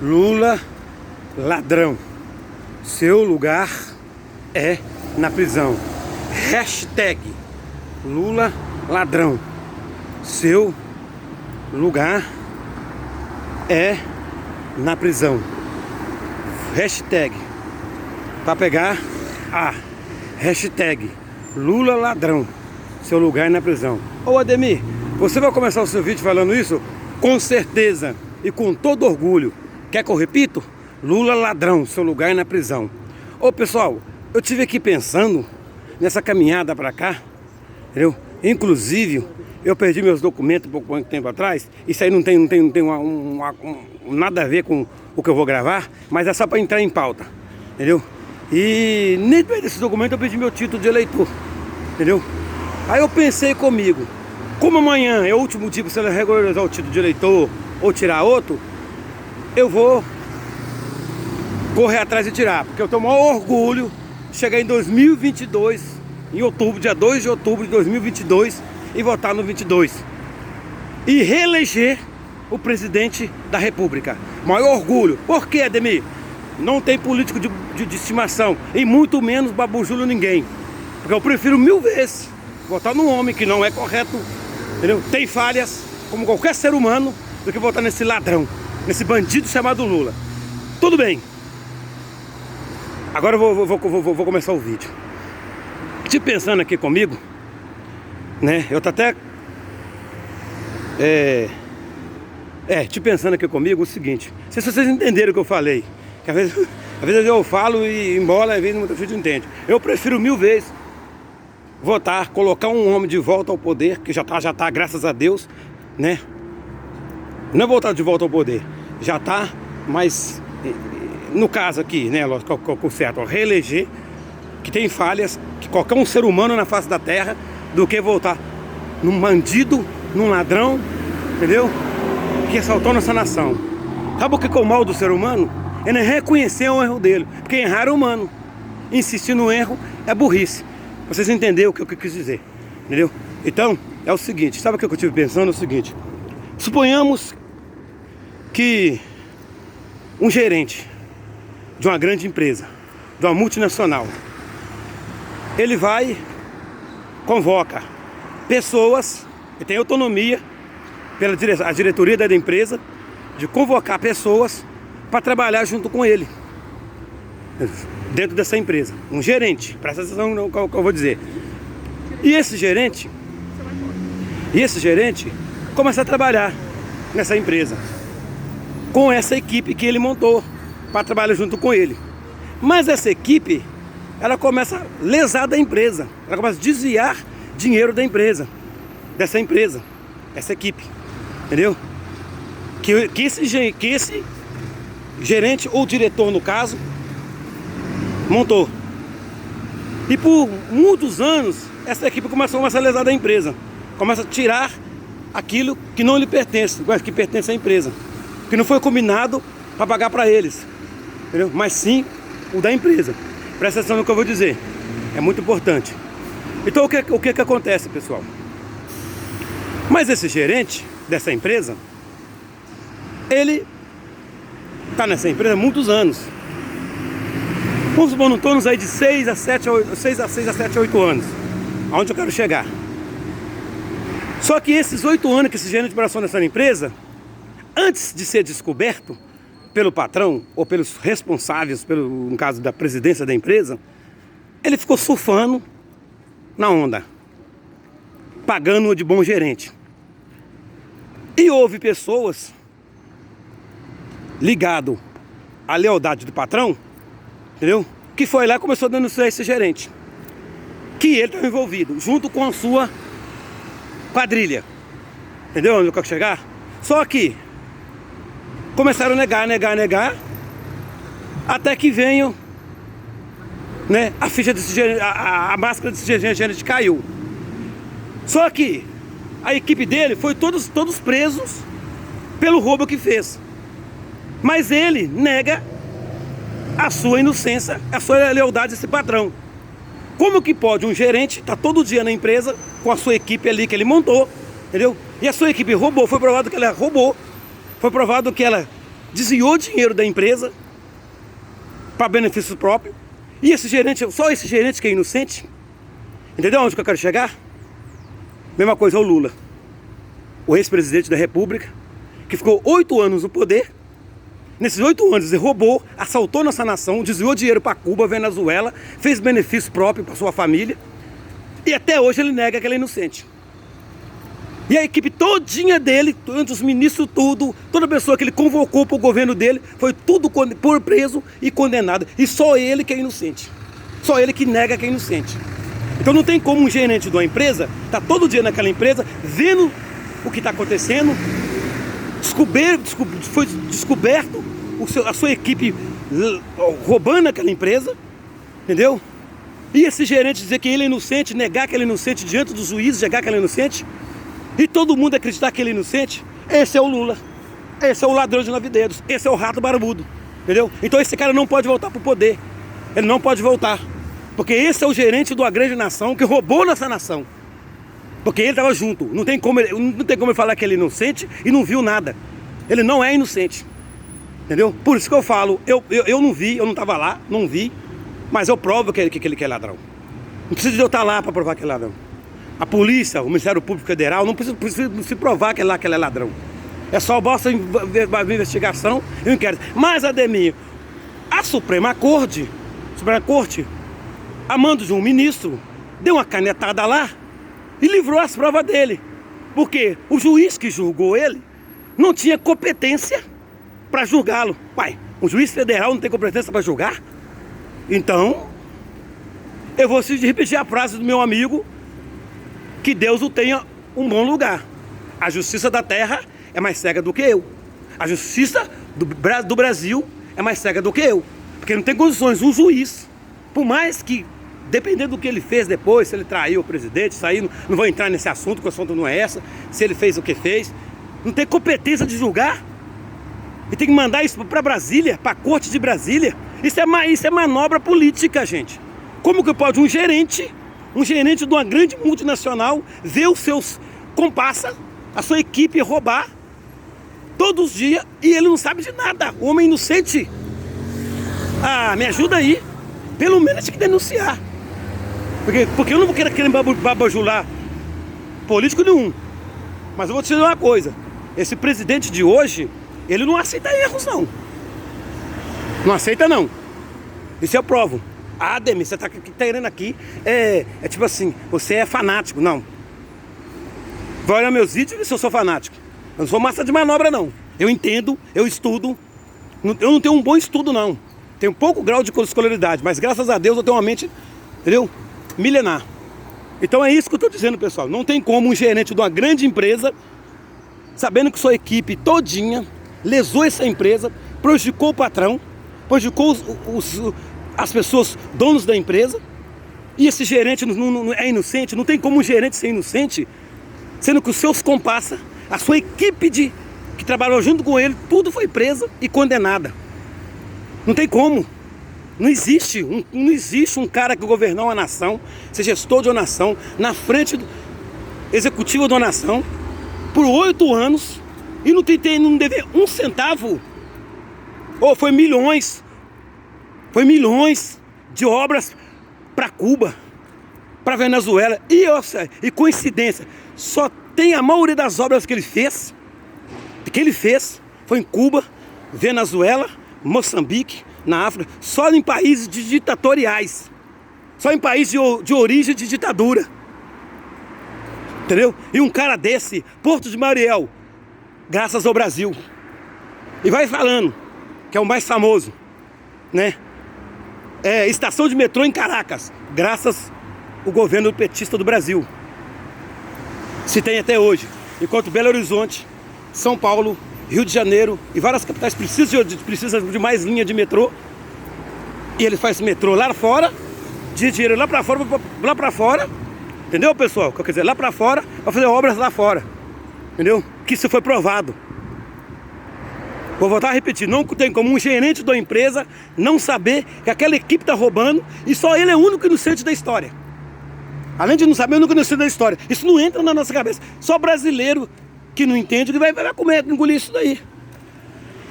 Lula ladrão, seu lugar é na prisão. Hashtag Lula ladrão, seu lugar é na prisão. Hashtag para pegar a hashtag Lula ladrão, seu lugar é na prisão. Ô Ademir, você vai começar o seu vídeo falando isso? Com certeza e com todo orgulho. Quer que eu repito? Lula ladrão, seu lugar é na prisão. Ô pessoal, eu tive aqui pensando nessa caminhada pra cá, entendeu? Inclusive, eu perdi meus documentos um pouco tempo atrás. Isso aí não tem nada a ver com o que eu vou gravar, mas é só para entrar em pauta, entendeu? E nem desse documento eu perdi meu título de eleitor, entendeu? Aí eu pensei comigo, como amanhã é o último dia para você regularizar o título de eleitor ou tirar outro, eu vou correr atrás de tirar, porque eu tenho o maior orgulho de chegar em 2022, em outubro, dia 2 de outubro de 2022, e votar no 22 e reeleger o presidente da república. Maior orgulho. Por que, Ademir? Não tem político de estimação, e muito menos Babu Júlio ninguém, porque eu prefiro 1000 vezes votar num homem que não é correto, entendeu? Tem falhas, como qualquer ser humano, do que votar nesse ladrão, nesse bandido chamado Lula. Tudo bem. Agora eu vou começar o vídeo. Te pensando aqui comigo, né? Eu tô até te pensando aqui comigo o seguinte. Se vocês entenderam o que eu falei, que às vezes eu falo e embola, às vezes muita gente entende. Eu prefiro 1000 vezes votar, colocar um homem de volta ao poder, que já tá, graças a Deus, né? Não é voltar de volta ao poder, já tá, mas no caso aqui, né, lógico, certo, reeleger, que tem falhas, que qualquer um ser humano na face da terra, do que voltar num bandido, num ladrão, entendeu? Que assaltou nossa nação. Sabe o que é o mal do ser humano? É não reconhecer o erro dele, porque errar é humano. Insistir no erro é burrice. Vocês entenderam o que eu quis dizer, entendeu? Então, é o seguinte, sabe o que eu estive pensando? É o seguinte, suponhamos que um gerente de uma grande empresa, de uma multinacional, ele vai, convoca pessoas que têm autonomia pela a diretoria da empresa de convocar pessoas para trabalhar junto com ele dentro dessa empresa. Um gerente, presta atenção no que eu vou dizer. E esse gerente começa a trabalhar nessa empresa com essa equipe que ele montou para trabalhar junto com ele. Mas essa equipe, ela começa a lesar da empresa, ela começa a desviar dinheiro da empresa, dessa empresa, essa equipe, entendeu? Que esse gerente ou diretor, no caso, montou. E por muitos anos essa equipe começa a lesar da empresa, começa a tirar aquilo que não lhe pertence, que pertence à empresa, que não foi combinado para pagar para eles, entendeu? Mas sim o da empresa. Presta atenção no que eu vou dizer, é muito importante. Então o que acontece, pessoal? Mas esse gerente dessa empresa, ele está nessa empresa há muitos anos. Vamos supor, em torno aí de 6 a 7 a 8 anos, aonde eu quero chegar. Só que esses 8 anos que esse gerente passou nessa empresa, antes de ser descoberto pelo patrão ou pelos responsáveis, no caso da presidência da empresa, ele ficou surfando na onda, pagando de bom gerente. E houve pessoas ligado à lealdade do patrão, entendeu? Que foi lá e começou a denunciar esse gerente, que ele estava envolvido, junto com a sua quadrilha. Entendeu onde eu quero chegar? Só que começaram a negar, até que veio, né, a ficha desse gerente, a máscara desse gerente caiu. Só que a equipe dele foi todos presos pelo roubo que fez. Mas ele nega a sua inocência, a sua lealdade a esse patrão. Como que pode um gerente estar todo dia na empresa com a sua equipe ali que ele montou, entendeu? E a sua equipe roubou, foi provado que ela roubou, Foi provado que ela desviou dinheiro da empresa para benefício próprio. E esse gerente, só esse gerente que é inocente. Entendeu onde que eu quero chegar? Mesma coisa o Lula, o ex-presidente da República, que ficou 8 anos no poder. Nesses 8 anos ele roubou, assaltou nossa nação, desviou dinheiro para Cuba, Venezuela, fez benefício próprio para sua família. E até hoje ele nega que ele é inocente. E a equipe todinha dele, os ministros, tudo, toda pessoa que ele convocou para o governo dele, foi tudo por preso e condenado. E só ele que é inocente. Só ele que nega que é inocente. Então não tem como um gerente de uma empresa estar todo dia naquela empresa, vendo o que está acontecendo, foi descoberto a sua equipe roubando aquela empresa, entendeu? E esse gerente dizer que ele é inocente, negar que ele é inocente diante dos juízes, negar que ele é inocente, e todo mundo acreditar que ele é inocente. Esse é o Lula, esse é o ladrão de 9 dedos, esse é o rato barbudo, entendeu? Então esse cara não pode voltar para o poder, ele não pode voltar, porque esse é o gerente de uma grande nação que roubou nossa nação, porque ele estava junto. Não tem como ele falar que ele é inocente e não viu nada. Ele não é inocente, entendeu? Por isso que eu falo, eu não vi, eu não estava lá, não vi, mas eu provo que ele é ladrão. Não precisa de eu estar lá para provar que ele é ladrão. A polícia, o Ministério Público Federal, não precisa se provar que ele é ladrão. É só basta investigação e um inquérito. Mas, Ademir, a Suprema Corte, a mando de um ministro, deu uma canetada lá e livrou as provas dele. Porque o juiz que julgou ele não tinha competência para julgá-lo. Pai, um juiz federal não tem competência para julgar? Então, eu vou repetir a frase do meu amigo, que Deus o tenha um bom lugar. A justiça da terra é mais cega do que eu. A justiça do Brasil é mais cega do que eu. Porque não tem condições, um juiz, por mais que, dependendo do que ele fez depois, se ele traiu o presidente, saiu, não vou entrar nesse assunto, que o assunto não é essa, se ele fez o que fez, não tem competência de julgar. E tem que mandar isso para Brasília, para a corte de Brasília. Isso é manobra política, gente. Como que pode um gerente de uma grande multinacional ver os seus comparsas, a sua equipe roubar todos os dias e ele não sabe de nada? O homem inocente. Ah, me ajuda aí. Pelo menos tem que denunciar. Porque eu não vou querer babajular político nenhum. Mas eu vou te dizer uma coisa. Esse presidente de hoje, ele não aceita erros, não. Não aceita, não. Isso eu provo. Ah, Ademir, você tá querendo aqui, é tipo assim, você é fanático. Não. Vai olhar meus vídeos e ver se eu sou fanático. Eu não sou massa de manobra, não. Eu entendo, eu estudo. Eu não tenho um bom estudo, não. Tenho pouco grau de escolaridade, mas graças a Deus eu tenho uma mente, entendeu? Milenar. Então é isso que eu estou dizendo, pessoal. Não tem como um gerente de uma grande empresa, sabendo que sua equipe todinha lesou essa empresa, prejudicou o patrão, prejudicou as pessoas, donos da empresa, e esse gerente não é inocente. Não tem como um gerente ser inocente, sendo que os seus comparsas, a sua equipe que trabalhou junto com ele, tudo foi presa e condenada. Não tem como. Não existe um cara que governou uma nação, ser gestor de uma nação, na frente executiva de uma nação, por 8 anos, e não dever um centavo. Ou foi milhões de obras para Cuba, para Venezuela. E coincidência, só tem a maioria das obras que ele fez foi em Cuba, Venezuela, Moçambique, na África, só em países ditatoriais, só em países de origem de ditadura, entendeu? E um cara desse, Porto de Mariel, graças ao Brasil. E vai falando, que é o mais famoso, né? Estação de metrô em Caracas, graças ao governo petista do Brasil. Se tem até hoje. Enquanto Belo Horizonte, São Paulo, Rio de Janeiro e várias capitais precisam de mais linha de metrô. E ele faz metrô lá fora, de dinheiro lá pra fora, entendeu, pessoal? Quer dizer, lá pra fora, pra fazer obras lá fora, entendeu? Que isso foi provado. Vou voltar a repetir, não tem como um gerente da empresa não saber que aquela equipe está roubando e só ele é o único inocente da história. Além de não saber, é o único inocente da história. Isso não entra na nossa cabeça. Só brasileiro que não entende que vai comer, engolir isso daí.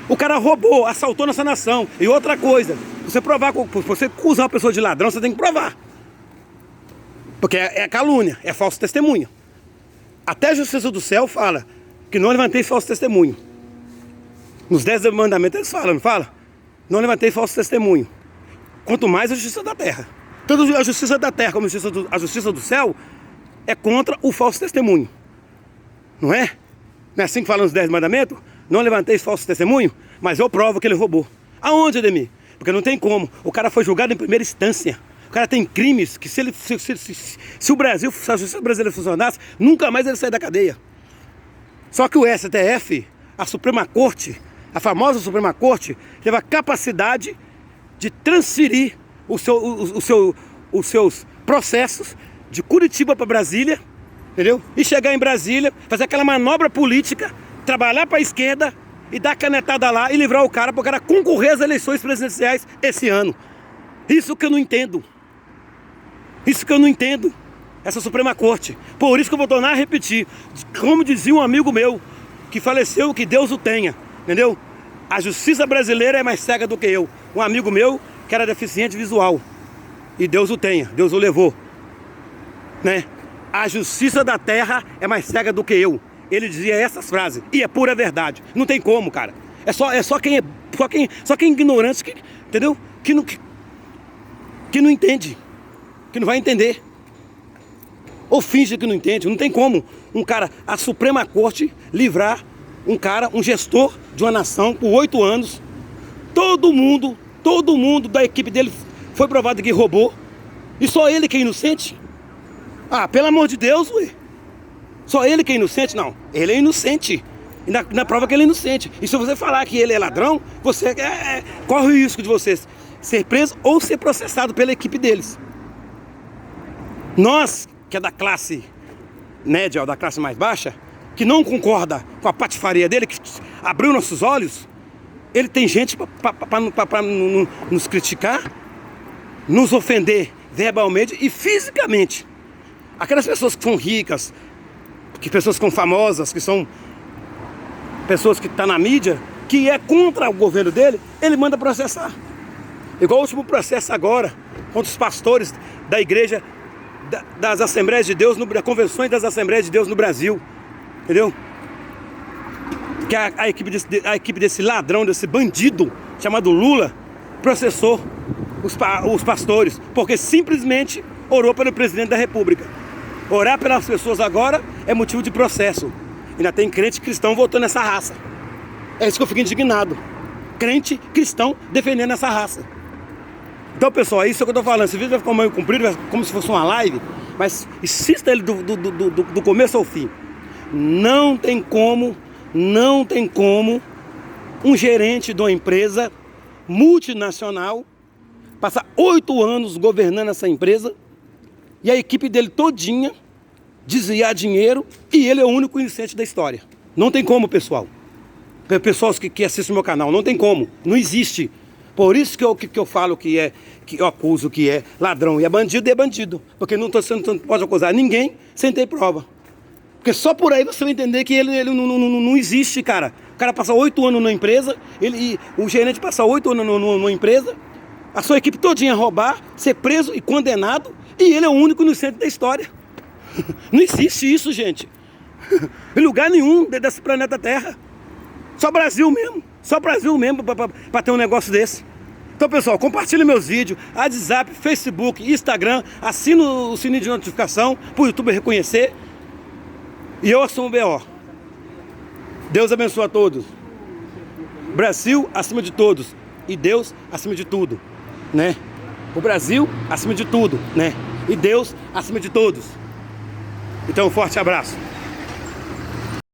O cara roubou, assaltou nossa nação. E outra coisa, você provar, você acusar uma pessoa de ladrão, você tem que provar. Porque é calúnia, é falso testemunho. Até a Justiça do Céu fala que não levantei falso testemunho. Nos 10 mandamentos eles falam, não fala? Não levantei falso testemunho. Quanto mais a Justiça da Terra. Tanto a Justiça da Terra como a Justiça do Céu é contra o falso testemunho. Não é? Não é assim que falam nos 10 mandamentos? Não levantei falso testemunho, mas eu provo que ele roubou. Aonde, Ademir? Porque não tem como. O cara foi julgado em primeira instância. O cara tem crimes que se o Brasil, se a justiça brasileira funcionasse, nunca mais ele sair da cadeia. Só que o STF, a Suprema Corte, a famosa Suprema Corte, teve a capacidade de transferir os seus processos de Curitiba para Brasília, entendeu? E chegar em Brasília, fazer aquela manobra política, trabalhar para a esquerda e dar canetada lá e livrar o cara para o cara concorrer às eleições presidenciais esse ano. Isso que eu não entendo. Isso que eu não entendo. Essa Suprema Corte. Por isso que eu vou tornar a repetir. Como dizia um amigo meu que faleceu, que Deus o tenha. Entendeu? A justiça brasileira é mais cega do que eu. Um amigo meu que era deficiente visual. E Deus o tenha. Deus o levou. Né? A justiça da terra é mais cega do que eu. Ele dizia essas frases. E é pura verdade. Não tem como, cara. É só quem é ignorante, que, entendeu? Que não entende. Que não vai entender. Ou finge que não entende. Não tem como um cara, a Suprema Corte, livrar um cara, um gestor de uma nação por 8 anos. Todo mundo da equipe dele foi provado que roubou. E só ele que é inocente? Ah, pelo amor de Deus, ué. Só ele que é inocente? Não, ele é inocente. E na prova que ele é inocente. E se você falar que ele é ladrão, você corre o risco de você ser preso ou ser processado pela equipe deles. Nós, que é da classe média ou da classe mais baixa, que não concorda com a patifaria dele, que abriu nossos olhos, ele tem gente para nos criticar, nos ofender verbalmente e fisicamente. Aquelas pessoas que são ricas, que pessoas que são famosas, que são pessoas que estão na mídia, que é contra o governo dele, ele manda processar. Igual o último processo agora, contra os pastores da igreja, das Assembleias de Deus, das convenções das Assembleias de Deus no Brasil. Entendeu? Que a equipe desse ladrão, desse bandido, chamado Lula, processou os pastores, porque simplesmente orou pelo presidente da República. Orar pelas pessoas agora é motivo de processo. Ainda tem crente cristão votando nessa raça. É isso que eu fico indignado. Crente cristão defendendo essa raça. Então, pessoal, é isso que eu tô falando. Esse vídeo vai ficar meio comprido, como se fosse uma live, mas assista ele do começo ao fim. Não tem como um gerente de uma empresa multinacional passar 8 anos governando essa empresa e a equipe dele todinha desviar dinheiro e ele é o único inocente da história. Não tem como, pessoal. Pessoal que assistem o meu canal, não tem como. Não existe. Por isso que eu falo que eu acuso que é ladrão e é bandido. Porque não pode acusar ninguém sem ter prova. Porque só por aí você vai entender que ele não existe, cara. O cara passa 8 anos numa empresa, o gerente passa 8 anos numa empresa, a sua equipe todinha roubar, ser preso e condenado, e ele é o único inocente da história. Não existe isso, gente. Em lugar nenhum desse planeta Terra. Só Brasil mesmo para ter um negócio desse. Então, pessoal, compartilhe meus vídeos, WhatsApp, Facebook, Instagram, assina o sininho de notificação para o YouTube reconhecer. E eu assumo o BO. Deus abençoe a todos. Brasil acima de todos. E Deus acima de tudo, né? O Brasil acima de tudo, né? E Deus acima de todos. Então, um forte abraço.